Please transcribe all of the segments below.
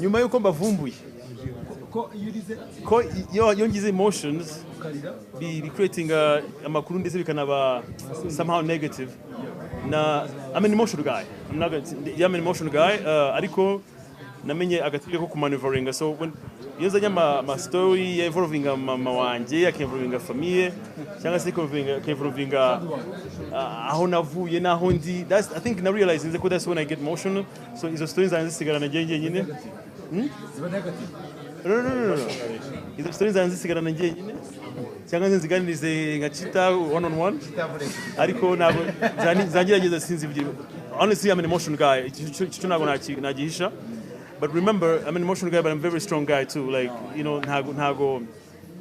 nyuma yuko mbavumbuye ko iyo ngize emotions be creating amakuru ndetse bikanaba somehow negative na I'm an emotional guy. I'm an emotional guy ariko namenye agatege ko kumaneuveringa, so when iyo nzanye ama story involving mama wanje involving famille cyangwa se involving aho navuye naho ndi, that's I think na realizing that that's when I get emotional, so izo stories zanzisigara na nyine ziba negative. No. Izo stories zanzisigara nyine cyangwa nziganirize ngacita one on one ariko nabo zangerageza sinzi ibyo. Honestly, I'm an emotional guy. Cyo ntabwo nagihisha. But remember, I'm an emotional guy, but I'm a very strong guy too. Like, you know,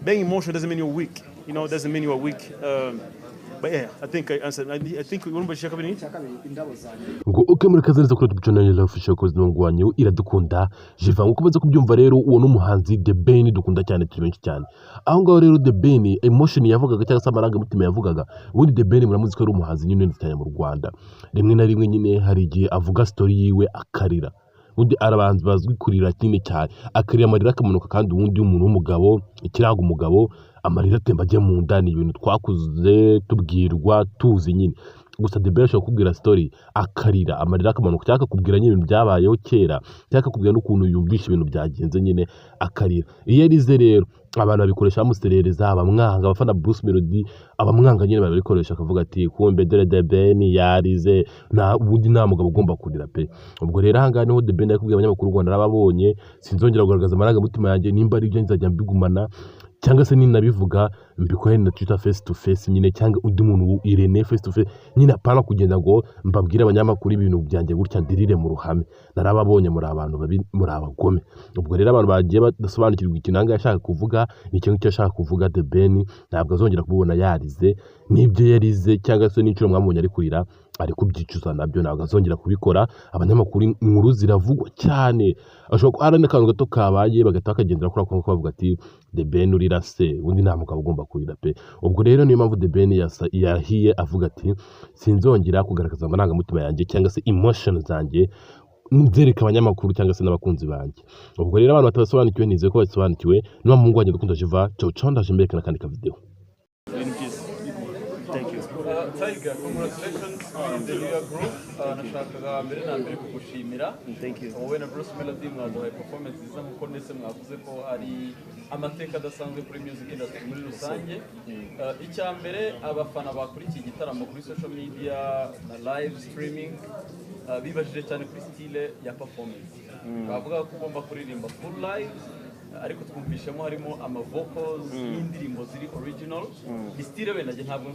being emotional doesn't mean you're weak. You know, it doesn't mean you are weak. But yeah, I think I answered. I think we want to share kabiri. Ngo uke muri kazaneza kuri YouTube channel ya Official Cause n'ungwanyu iradukunda. Jiva ngo kubaza kubyumva rero uwo n'umuhanzi The Ben dukunda cyane tumenshi cyane. Aho ngaho rero The Ben emotion yavugaga cyangwa se amaranga mutima yavugaga. Ubundi The Ben muramuzi ko ari umuhanzi nyine cyane mu Rwanda. Rimwe na rimwe nyine hari igihe avuga story yiwe akarira. Undi arabanza bazwi kurira cyane cyane akarira amarira akamanuka, kandi ubundi umuntu w'umugabo ikirago umugabo amarira atemba ajya mu ndani, ibintu twakuze tubwirwa tuzi nyine. Gusa The Ben ashobora kubwira story akarira amarira akamanuka, cyangwa akakubwira nyine ibintu byabayeho kera, cyangwa akakubwira n'ukuntu yumvisha ibintu byagenze nyine akarira. Iyo arize rero abantu babikoresha bamuserereza, abamwanga abafana Bruce Melody, abamwanga nyine babikoresha akavuga ati kumbe dore The Ben yarize, ubundi nta mugabo ugomba kurira pe. Ubwo rero aha ngaha niho The Ben yakubwiye abanyamakuru Rwanda narababonye, sinzongera kugaragaza amaranga mutima yanjye, nimba ari ibyo nzajya mbigumana cyangwa se ninabivuga mbikoye na Twitter face to face nyine, cyangwa undi muntu Irene face to face nyine, apana kugenda ngo mbabwire abanyamakuru ibintu byanjye gutya ndirire mu ruhame. Narababonye muri abantu babi, muri abagome. Ubwo rero abantu bagiye badasobanukirwa ikintu anga yashaka kuvuga ni cyo yashaka kuvuga. The Ben ntabwo azongera kubona yarize, nibyo yarize cyangwa se n'icyo mwamubonye ari kurira ari kubyicuza nabyo ntabwo azongera kubikora. Abanyamakuru inkuru ziravugwa cyane, ashobora ari n'akantu gato kabaye bagahita bakagendera kuri ako bavuga ati The Ben urira se, undi nta mugabo ugomba kurira pe. Ubwo rero niyo mpamvu The Ben yahiye avuga ati sinzongera kugaragaza amarangamutima yanjye cyangwa se emotion zanjye nzereka abanyamakuru cyangwa se n'abakunzi banjye. Ubwo rero abantu batabasobanukiwe nizeye ko basobanukiwe. Niba mu ngwanye dukunda Jiva cyo ndaje mbere kana kandi ka video. Thank you. Tiger, congratulations on the new group. Nashakaga mbere na mbere kugushimira. Thank you. Wowe na Bruce Melody mwaduhaye performance nziza nkuko ndetse mwavuze ko ari amateka adasanzwe kuri music industry muri rusange. Icya mbere abafana bakurikiye igitaramo kuri social media na live streaming bibajije cyane kuri style ya performance. Bavuga ko ugomba kuririmba full live, ariko twumvishemo harimo ama vocals n'indirimbo ziri original. Style we ntabwo